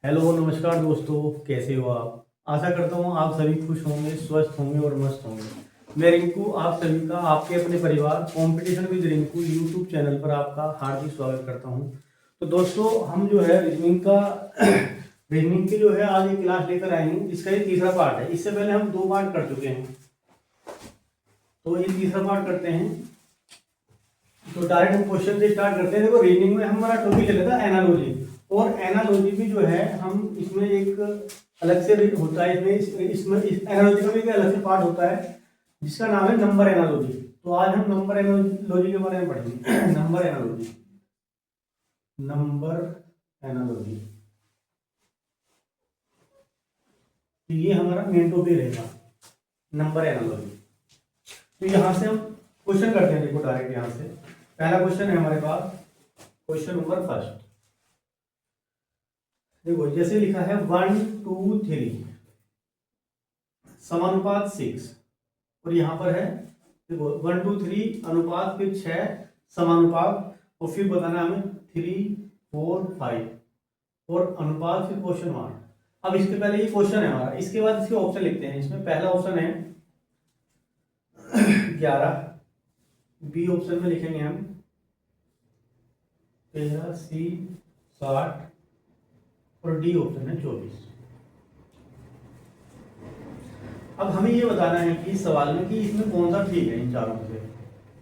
Hello नमस्कार दोस्तों, कैसे हो आप। आशा करता हूँ आप सभी खुश होंगे, स्वस्थ होंगे और मस्त होंगे। मैं रिंकू आप सभी का आपके अपने परिवार competition with Rinku YouTube channel पर आपका हार्दिक स्वागत करता हूँ। तो दोस्तों हम जो है रीजनिंग का रीजनिंग की जो है आज एक क्लास लेकर आए हैं, जिसका ये तीसरा पार्ट है। इससे पहले हम 2 पार्ट कर चुके हैं, तो ये तीसरा पार्ट करते हैं। तो डायरेक्ट हम क्वेश्चन से स्टार्ट करते हैं। देखो रीजनिंग में हमारा टॉपिक चला था एनालॉजी, और एनालॉजी भी जो है हम इसमें एक अलग से होता है, इसमें इस एनालॉजी का भी एक अलग से पार्ट होता है जिसका नाम है नंबर एनालॉजी। तो आज हम नंबर एनालॉजी के बारे में पढ़ेंगे। नंबर एनालॉजी, नंबर एनालॉजी, तो ये हमारा मेन टॉपिक रहेगा, नंबर एनालॉजी। तो यहाँ से हम क्वेश्चन करते हैं। देखो डायरेक्ट यहाँ से पहला क्वेश्चन है हमारे पास, क्वेश्चन नंबर फर्स्ट। देखो जैसे लिखा है 1 2 3 समानुपात 6, और यहाँ पर है देखो 1 2 3 अनुपात फिर 6 समानुपात, और फिर बताना हमें 3 4 5 और अनुपात फिर क्वेश्चन मार्क। अब इसके पहले ये क्वेश्चन है हमारा, इसके बाद इसके ऑप्शन लिखते हैं। इसमें पहला ऑप्शन है 11, बी ऑप्शन में लिखेंगे हम 13, सी 60 और डी ऑप्शन है 24। अब हमें ये बताना है कि इस सवाल में कि इसमें कौन सा ठीक है इन चारों में से।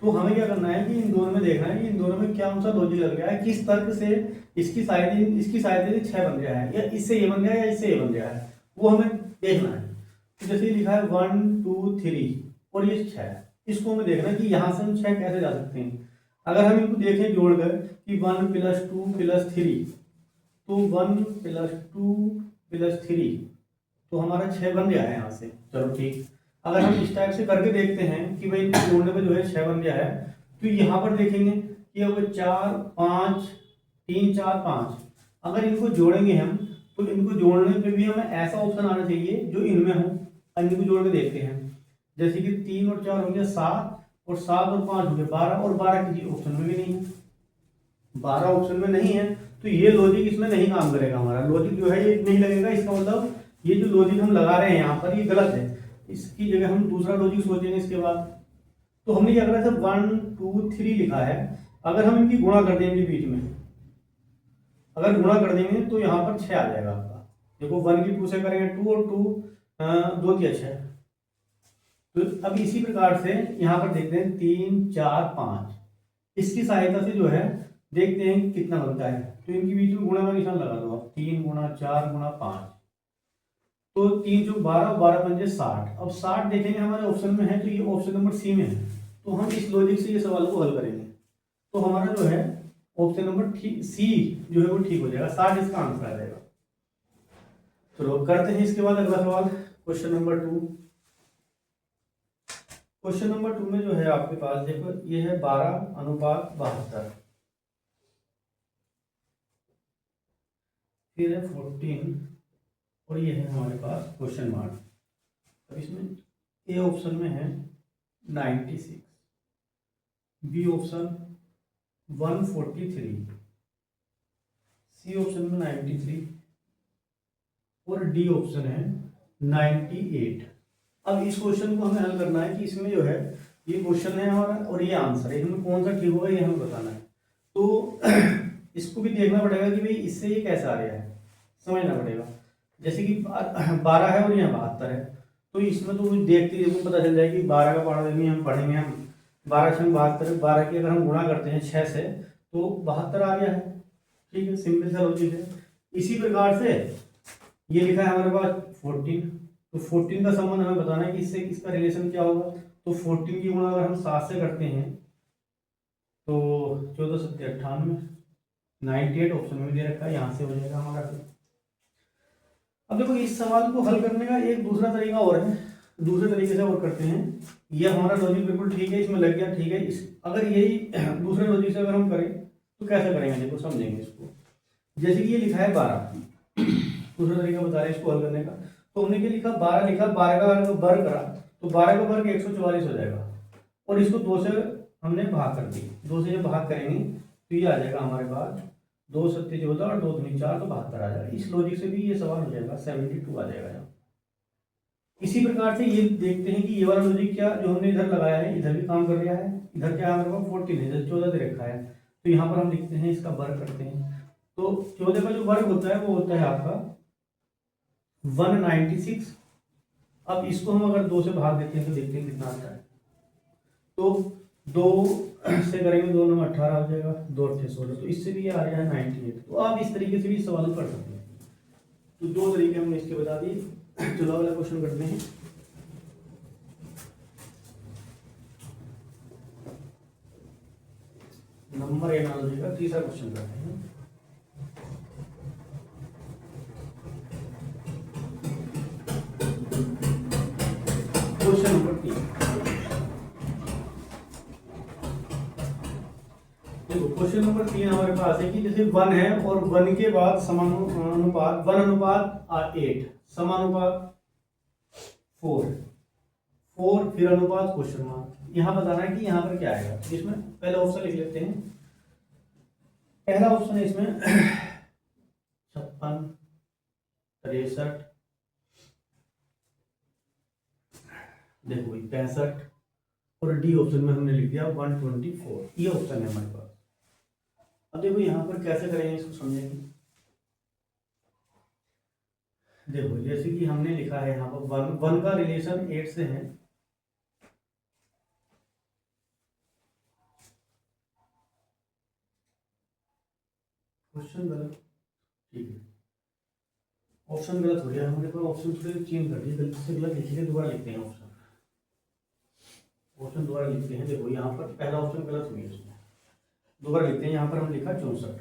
तो हमें क्या करना है कि इन दोनों में देखना है कि इन दोनों में क्या सा लॉजिक लग गया है, किस तर्क से इसकी सहायता से 6 बन गया है, या इससे ये बन गया है या इससे ये बन गया है, वो हमें देखना है। तो जैसे लिखा है 1 2 3 और ये 6, इसको हमें देखना है कि यहाँ से हम 6 कैसे जा सकते हैं। अगर हम इनको देखें जोड़कर कि 1 + 2 + 3, तो 1 + 2 + 3, तो हमारा 6 बन गया है यहाँ से। चलो ठीक। अगर हम इस टाइप से करके देखते हैं कि भाई इनको जोड़ने पे जो है 6 बन गया है, तो यहाँ पर देखेंगे कि अब 4 5 3 4 5, अगर इनको जोड़ेंगे हम तो इनको जोड़ने पे भी हमें ऐसा ऑप्शन आना चाहिए जो इनमें हो। इनको जोड़ के देखते हैं, जैसे कि 3 और 4 हो गया 7, और 7 और 5 हो गया 12, और 12 किसी ऑप्शन में भी नहीं है। 12 ऑप्शन में नहीं है, तो ये लॉजिक इसमें नहीं काम करेगा। हमारा लॉजिक जो है ये नहीं लगेगा। इसका मतलब ये जो लॉजिक हम लगा रहे हैं यहाँ पर ये गलत है। इसकी जगह हम दूसरा लॉजिक सोचेंगे इसके बाद। तो हमने क्या करा था 1 2 3 लिखा है, अगर हम इनकी गुणा कर देंगे बीच में, अगर गुणा कर देंगे तो यहाँ पर 6 आ जाएगा आपका। देखो 1 की 2 से करेंगे 2 और 2 2 की 6। तो अब इसी प्रकार से यहाँ पर देखते हैं 3 4 5, इसकी सहायता से जो है देखते हैं कितना बनता है। तो इनके बीच में गुणा का निशान लगा दो आप, 3 × 4 × 5, तो 3 × 12 12 पंजे 60। अब 60 देखेंगे हमारे ऑप्शन में है, तो ये ऑप्शन नंबर सी में है। तो हम इस लॉजिक से ये सवाल को हल करेंगे, तो हमारा जो है ऑप्शन नंबर सी जो है वो ठीक हो जाएगा। 60 इसका आंसर आ जाएगा। चलो करते हैं इसके बाद अगला सवाल, क्वेश्चन नंबर 2। क्वेश्चन नंबर 2 में जो है आपके पास देखो ये है 12:72, फिर है 14, और ये है हमारे पास क्वेश्चन मार्क। अब इसमें ए ऑप्शन में है 96, बी ऑप्शन 143, सी ऑप्शन में 93 और डी ऑप्शन है 98। अब इस क्वेश्चन को हमें हल करना है कि इसमें जो है ये क्वेश्चन है हमारा और ये आंसर है, इसमें कौन सा ठीक होगा ये हमें बताना है। तो इसको भी देखना पड़ेगा कि भाई इससे ये कैसा आ रहा है, समझना पड़ेगा। जैसे कि 12 है और यहाँ 72 है, तो इसमें तो देखते ही पता चल जाएगी। 12 का पढ़ा देंगे हम, पढ़ेंगे हम 12 6 72, 12 की अगर हम गुणा करते हैं 6 से तो 72 आ गया है। ठीक है, सिंपल सा लॉजिक है। इसी प्रकार से ये लिखा है हमारे पास 14, तो 14 का संबंध हमें बताना है कि इससे इसका रिलेशन क्या होगा। तो 14 की गुणा अगर हम 7 से करते हैं तो 14 7 98, 98 ऑप्शन में दे रखा है, यहाँ से हो जाएगा हमारा। अब देखो इस सवाल को हल करने का एक दूसरा तरीका और है, दूसरे तरीके से और करते हैं। ये हमारा लॉजिक बिल्कुल ठीक है, इसमें लग गया ठीक है। इस अगर यही दूसरे लॉजिक से अगर हम करें तो कैसे करेंगे, देखो समझेंगे इसको। जैसे कि ये लिखा है 12, दूसरा तरीका बता रहे हैं इसको हल करने का। तो हमने क्या लिखा, 12 लिखा, 12 का अगर वर्ग करा तो 12 का वर्ग 144 हो जाएगा, और इसको 2 से हमने भाग कर दी। 2 से जब भाग करेंगे तो ये आ जाएगा हमारे पास दो सत्ते 14 और दो दूनी 4 तो 72 आ जाएगा। इस लॉजिक से भी ये सवाल हो जाएगा, 72 आ जाएगा यहाँ। इसी प्रकार से ये देखते हैं कि ये वाला लॉजिक क्या जो हमने इधर लगाया है इधर भी काम कर रहा है। इधर क्या हमारे पास 14 है, इधर 14 दे रखा है, तो यहाँ पर हम लिखते हैं इसका वर्ग करते हैं। तो 14 का जो वर्ग होता है वो होता है आपका 196। अब इसको हम अगर 2 से भाग देते हैं तो देखते हैं कितना आता है। तो 2 से करेंगे, 2 9 18 हो जाएगा, 2 8 16, तो इससे भी ये आ रहा है 98। तो आप इस तरीके से भी सवाल कर सकते हैं। तो 2 तरीके हमने इसके बता दिए। चलो अगला क्वेश्चन करते हैं। नंबर एनालॉजी का तीसरा क्वेश्चन करते हैं। Question number 3। देखो क्वेश्चन नंबर 3 हमारे पास है कि जैसे 1 है और 1 के बाद समानुपात 1 अनुपात 8 समानुपात 4 फिर अनुपात क्वेश्चन मार्क। यहाँ बताना है कि यहाँ पर क्या आएगा। इसमें पहला ऑप्शन लिख लेते हैं। पहला ऑप्शन है इसमें 56 63, देखो भाई 65, और डी ऑप्शन में हमने लिख दिया 124। ये ऑप्शन है हमारे पास। अब देखो यहाँ पर कैसे करेंगे इसको समझेंगे। देखो जैसे कि हमने लिखा है यहाँ पर 1 का रिलेशन 8 से है। क्वेश्चन गलत, ठीक है, ऑप्शन गलत हो गया हमारे पास। ऑप्शन थोड़े चेंज कर दिए, गलती से गलत लिखे, दोबारा लिखते हैं ऑप्शन दोबारा लिखते हैं। देखो यहाँ पर पहला ऑप्शन गलत हो गया, इसमें दोबारा लिखते हैं। यहाँ पर हम लिखा 64,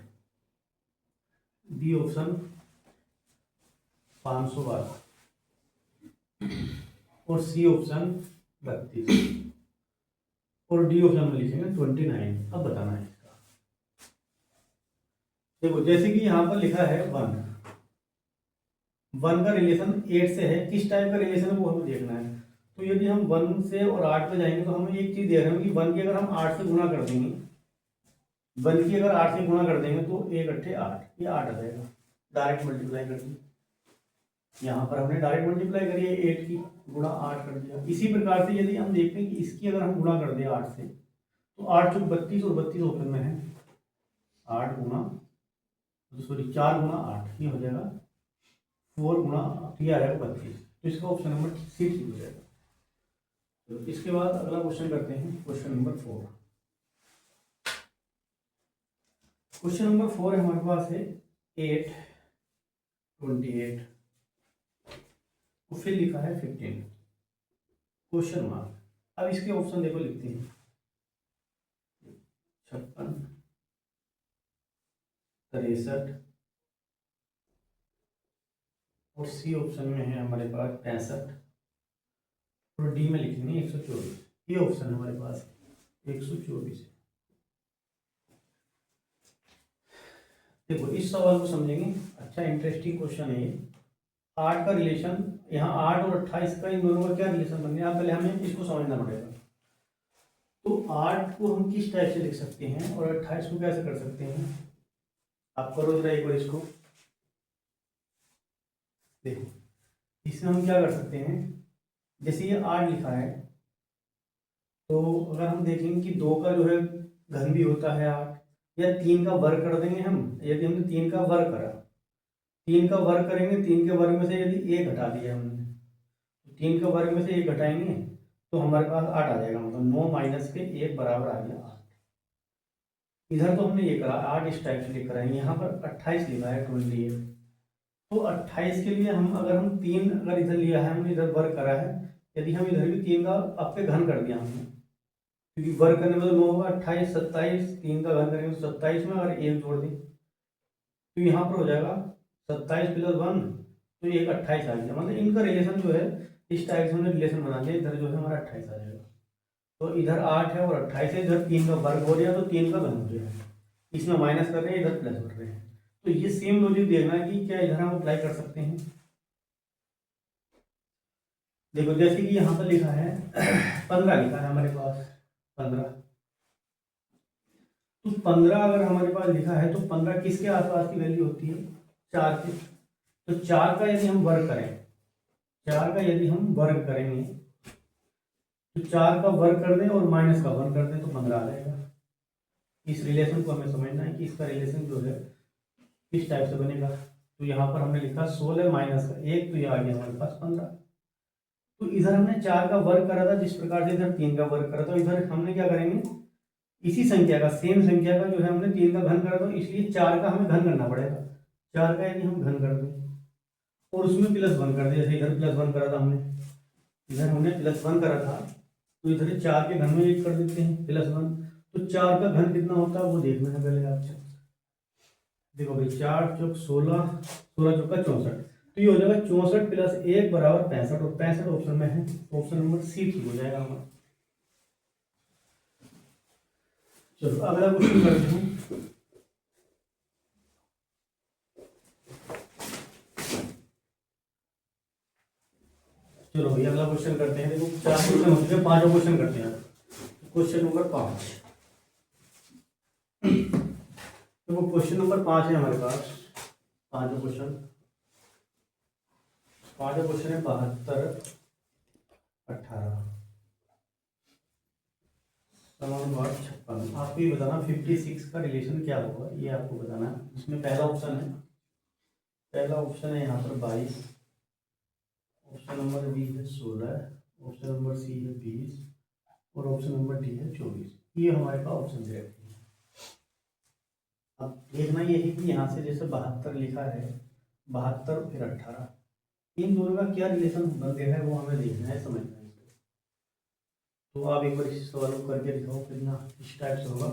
बी ऑप्शन 512 और सी ऑप्शन 32 और डी ऑप्शन में लिखेंगे 29। अब बताना है इसका। देखो जैसे कि यहाँ पर लिखा है 1 का रिलेशन 8 से है, किस टाइप का रिलेशन है वो हमें देखना है। तो यदि हम 1 से और 8 पे जाएंगे तो हमें एक चीज देख रहे हैं कि 1 की अगर हम 8 से गुणा कर देंगे, 1 की अगर 8 से गुणा कर देंगे तो 1 8 8, ये 8 आ जाएगा। डायरेक्ट मल्टीप्लाई कर दी, यहाँ पर हमने डायरेक्ट मल्टीप्लाई करी है, 8 की गुणा 8 कर दिया। इसी प्रकार से यदि हम देखते हैं कि इसकी अगर हम गुणा कर दें 8 से, तो 8 चौक 32 और 32 ऑप्शन में है। 8 गुणा सॉरी 4 गुणा 8, ये हो जाएगा 4 गुणा 8, ये आ जाएगा 32। तो इसका ऑप्शन नंबर सी ठीक हो जाएगा। तो इसके बाद अगला क्वेश्चन करते हैं, क्वेश्चन नंबर 4। क्वेश्चन नंबर 4 है हमारे पास है 8 28, फिर लिखा है 15 क्वेश्चन मार्क। अब इसके ऑप्शन देखो लिखते हैं 56 63 और सी ऑप्शन में है हमारे पास 65 और डी में लिखेंगे 124। ये ऑप्शन है हमारे पास 124। देखो इस सवाल को समझेंगे, अच्छा इंटरेस्टिंग क्वेश्चन है ये। 8 का रिलेशन, यहाँ 8 और 28 का, इन दोनों का क्या रिलेशन बन गया, पहले हमें इसको समझना पड़ेगा। तो 8 को हम किस टाइप से लिख सकते हैं और 28 को कैसे कर सकते हैं, आप करो जरा एक बार इसको। देखो इसमें हम क्या कर सकते हैं, जैसे ये 8 लिखा है, तो अगर हम देखेंगे कि 2 का जो है घन भी होता है 8, या 3 का वर्ग कर देंगे हम। यदि हमने 3 का वर्ग करा, 3 का वर्ग करेंगे, 3 के वर्ग में से यदि 1 घटा दिया हमने, तो 3 के वर्ग में से 1 घटाएंगे तो हमारे पास 8 आ जाएगा। मतलब 9 माइनस के 1 बराबर आ गया 8। इधर तो हमने ये करा 8 इस टाइप से लिख रहे हैं, यहाँ पर 28 लिखा है 28। तो 28 के लिए हम अगर हम 3 अगर इधर लिया है, हमने इधर वर्ग करा है, यदि हम इधर भी 3 का अब पे घन कर दिया हमने, क्योंकि वर्ग करने में तो 9 होगा, 28 27, 3 का घन करेंगे तो 27 में अगर 1 जोड़ दें तो यहाँ पर हो जाएगा 27 + 1, तो एक 28 आ गया। मतलब इनका रिलेशन जो है इस टाइप से हमने रिलेशन बना लिया। इधर जो है हमारा 28 आ जाएगा, तो इधर 8 है और 28 है, इधर 3 का वर्ग हो गया तो 3 का घन हो गया। इसमें माइनस कर रहे हैं, इधर प्लस कर रहे हैं। तो ये सेम लॉजिक देखना है कि क्या इधर हम अप्लाई कर सकते हैं। देखो जैसे कि यहाँ पर लिखा है 15 लिखा है हमारे पास 15, तो 15 अगर हमारे पास लिखा है तो 15 किसके आसपास की वैल्यू होती है? 4 के। तो 4 का यदि हम वर्ग करें, 4 का यदि हम वर्ग करेंगे तो 4 का वर्ग कर दें और माइनस का 1 कर दें तो 15 आ जाएगा। इस रिलेशन को हमें समझना है कि इसका रिलेशन जो है किस टाइप से बनेगा। तो यहाँ पर हमने लिखा 16 माइनस का 1, तो ये आ गया हमारे पास 15। तो इधर हमने 4 का वर्ग करा था, जिस प्रकार से इधर 3 का वर्ग करा था, इधर हमने क्या करेंगे, इसी संख्या का, सेम संख्या का जो है हमने 3 का घन करा था, इसलिए 4 का हमें घन करना पड़ेगा। 4 का यदि हम घन कर दें और उसमें +1 कर दें, जैसे इधर +1 करा था हमने, इधर हमने +1 करा था, तो इधर 4 के घन में 1 कर देते हैं +1। तो 4 का घन कितना होता है वो देखना है पहले आपको। देखो भाई 4 चौक 16, 16 चौका 64, तो ये हो जाएगा 64 + 1 बराबर 65, और 65 ऑप्शन में है, ऑप्शन नंबर सी ठीक हो जाएगा हमारा। चलो अगला क्वेश्चन करते हैं। चलो भाई अगला क्वेश्चन करते हैं। देखो 4 क्वेश्चन हो चुके हैं, 5वां क्वेश्चन करते हैं। Question number 5। देखो क्वेश्चन नंबर 5 है हमारे पास, 5वां क्वेश्चन। 5वां क्वेश्चन है 72, 18, समानुपात 56। आपको ये बताना 56 का रिलेशन क्या होगा, ये आपको बताना है। इसमें पहला ऑप्शन है, पहला ऑप्शन है यहाँ पर 22, ऑप्शन नंबर बी है 16, ऑप्शन नंबर सी है 20 और ऑप्शन नंबर डी है 24। ये हमारे पास ऑप्शन दे रखे हैं। अब देखना ये है कि यहाँ से जैसे 72 लिखा है, 72 फिर 18, इन दोनों का क्या रिलेशन बन गया है वो हमें देखना है, समझना है। तो आप एक बार इस सवाल को करके दिखाओ, फिर ना इस टाइप से होगा।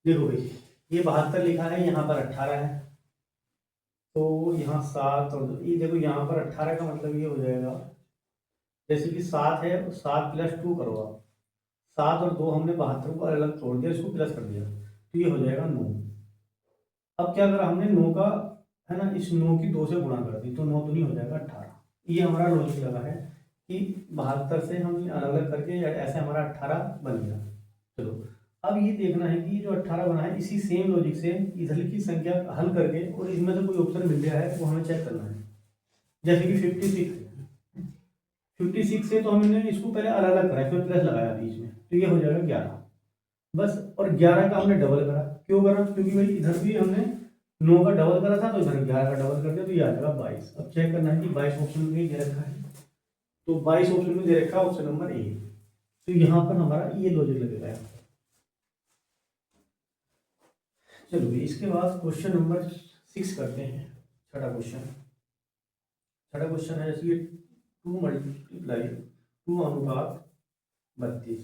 देखो भाई ये 72 लिखा है, यहाँ पर 18 है, तो यहाँ 7 और ये देखो यहाँ पर 18 का मतलब ये हो जाएगा, जैसे कि 7 है, 7 + 2 करो आप, 7 और 2 हमने 72 को अलग तोड़ दिया, इसको प्लस कर दिया, तो ये हो जाएगा 9। अब क्या करा हमने 9 का, है ना, इस 9 की 2 से गुणा कर दी, तो 9 दूनी हो जाएगा 18। ये हमारा लॉजिक लगा है कि 72 से हम अलग अलग करके ऐसे हमारा 18 बन गया। चलो अब ये देखना है कि जो 18 बना है, इसी सेम लॉजिक से इधर की संख्या हल करके और इसमें से कोई ऑप्शन मिल गया है वो हमें चेक करना है। जैसे कि 56 से तो हमने इसको पहले अलग अलग करा, फिर प्लस लगाया बीच में, तो ये हो जाएगा 11 बस। और 11 का हमने डबल करा, क्यों करा, क्योंकि भाई इधर भी हमने 9 का डबल करा था, तो इधर 11 का डबल कर दिया, तो ये आ जाएगा 22। अब चेक करना है कि 22 ऑप्शन में दे रखा है, तो 22 ऑप्शन में दे रखा है ऑप्शन नंबर ए, तो यहाँ पर हमारा ये लॉजिक लगेगा। चलो इसके बाद क्वेश्चन नंबर 6 करते हैं। छठा क्वेश्चन, छठा क्वेश्चन है जैसे 2 × 2 अनुपात 32,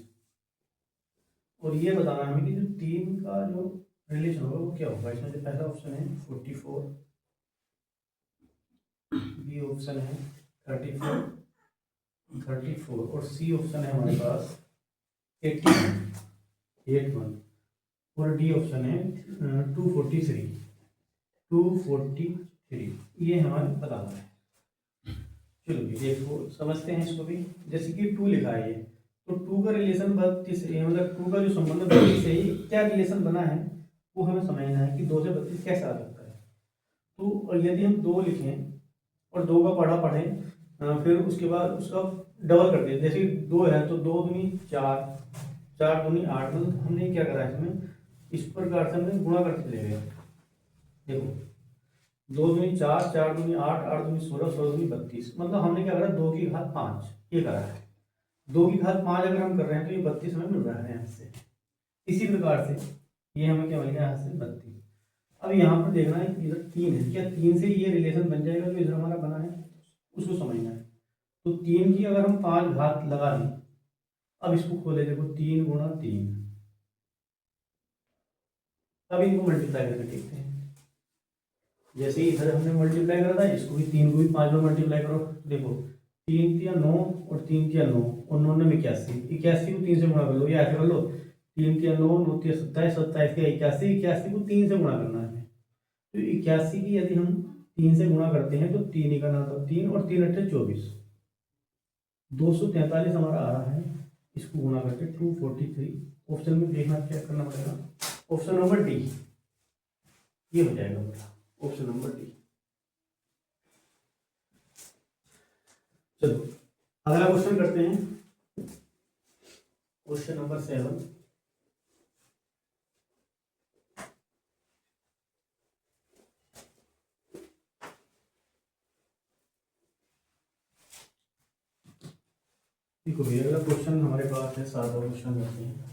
और ये बताना हमें कि जो 3 का जो रिलेशन होगा वो क्या होगा। इसमें जो पहला ऑप्शन है 44, बी ऑप्शन है 34 और सी ऑप्शन है हमारे पास 81 और डी ऑप्शन है 243। ये हमारे बताना है। चलो देखो समझते हैं इसको भी। जैसे कि 2 लिखा है ये, तो 2 का रिलेशन 32 है, मतलब 2 का जो संबंध 32 है, ये क्या रिलेशन बना है वो हमें समझना है कि 2 से 32 कैसे आ सकता है। तो यदि हम 2 लिखें और 2 का पढ़ा पढ़ें, फिर उसके बाद उसका डबल कर दें, जैसे 2 है तो 2 दूनी 4, 4 दूनी 8, मतलब हमने क्या करा है इसमें, इस प्रकार से हमने गुणा करके चले गए। देखो 2 दूनी 4, 4 दूनी 8, 8 दूनी 16, 16 दूनी 32, मतलब हमने क्या करा 2 की घात 5 ये करा है। 2 की घात 5 अगर हम कर रहे हैं तो ये 32 हमें मिल रहा है यहाँ से। इसी प्रकार से ये हमें क्या मिल गया यहाँ से 32। अब यहाँ पर देखना है इधर 3 है, क्या 3 से ये रिलेशन बन जाएगा जो इधर हमारा बना है, उसको समझना है। तो 3 की अगर हम 5 घात लगा दें, अब इसको खोले, देखो 3 × 3, अब इनको मल्टीप्लाई करके देखते हैं। जैसे ही इधर हमने मल्टीप्लाई करा था, इसको भी 3 को भी 5 में मल्टीप्लाई करो। देखो 3 × 9 और 3 × 9 और 9 में 81, 81 को 3 से गुणा कर लो, या ऐसे कर लो 3 × 9, 9 × 27, 27 के 81, 81 को 3 से गुणा करना है। तो 81 की यदि हम 3 से गुणा करते हैं तो 3 ही करना था, 3 और 3 × 8 = 24, 243 हमारा आ रहा है। इसको गुना करके 243, ऑप्शन में देखना चेक करना पड़ेगा, ऑप्शन नंबर डी ये हो जाएगा मेरा, ऑप्शन नंबर डी। चलो अगला क्वेश्चन करते हैं, क्वेश्चन नंबर 7। देखो भैया अगला क्वेश्चन हमारे पास है, सादा क्वेश्चन करते हैं।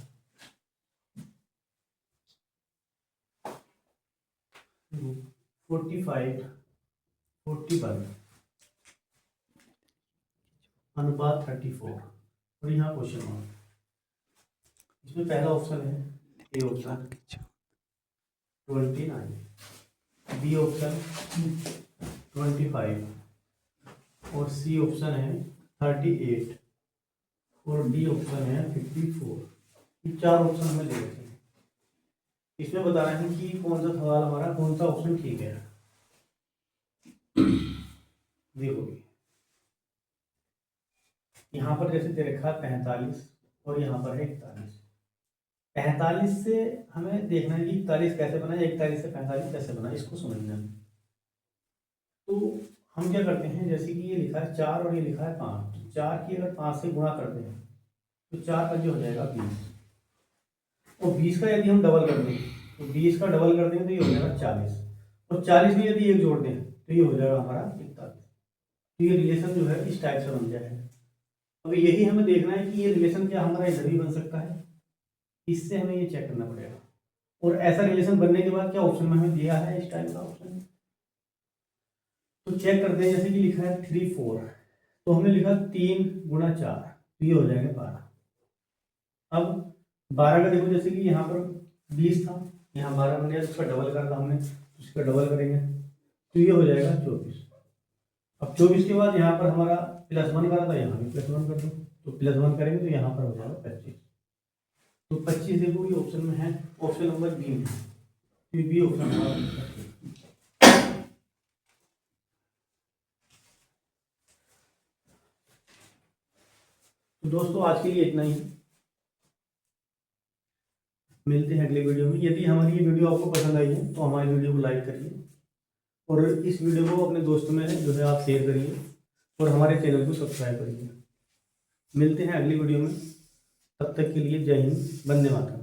45, 41 अनुपात 34 और यहाँ क्वेश्चन मार्क। इसमें पहला ऑप्शन है ए ऑप्शन 29, बी ऑप्शन 25 और सी ऑप्शन है 38 और डी ऑप्शन है 54। ये 4 ऑप्शन हमें दे रखे हैं। इसमें बताना है कि कौन सा सवाल हमारा, कौन सा ऑप्शन ठीक है। देखो यहाँ पर जैसे दे रखा है 45 और यहाँ पर है 41। 45 से हमें देखना है कि 41 कैसे बना, 41 से 45 कैसे बना, इसको समझना है। तो हम क्या करते हैं, जैसे कि ये लिखा है 4 और ये लिखा है 5, तो 4 की अगर 5 से गुणा करते हैं तो 4 का जो हो जाएगा 20, और 20 का यदि हम डबल कर दें तो 20 का डबल कर देंगे तो ये हो जाएगा 40, और 40 में यदि एक जोड़ दें तो ये हो जाएगा हमारा 41। तो ये रिलेशन जो है इस टाइप से बन जाएगा। अब यही हमें देखना है कि ये रिलेशन क्या हमारा इधर भी बन सकता है, इससे हमें ये चेक करना पड़ेगा। और ऐसा रिलेशन बनने के बाद क्या ऑप्शन में हमें दिया है इस टाइप का ऑप्शन, तो चेक करते हैं। जैसे कि लिखा है 3 4, तो हमने लिखा 3 गुणा 4, तो ये हो जाएगा 12। अब 12 का देखो, जैसे कि यहाँ पर 20 था, यहाँ 12 बन गया, उसका डबल करना हमने, उसका डबल करेंगे तो ये हो जाएगा 24। अब 24 के बाद यहाँ पर हमारा +1 करा था, यहाँ भी +1 कर दो, तो +1 करेंगे तो यहाँ पर हो जाएगा 25। तो 25 देखो ये ऑप्शन में है, ऑप्शन नंबर बी में, तो बी ऑप्शन हमारा। तो दोस्तों आज के लिए इतना ही, मिलते हैं अगले वीडियो में। यदि हमारी ये वीडियो आपको पसंद आई है तो हमारी वीडियो को लाइक करिए और इस वीडियो को अपने दोस्तों में जो है आप शेयर करिए और हमारे चैनल को सब्सक्राइब करिए। मिलते हैं अगली वीडियो में, तब तक के लिए जय हिंद, वंदे मातरम।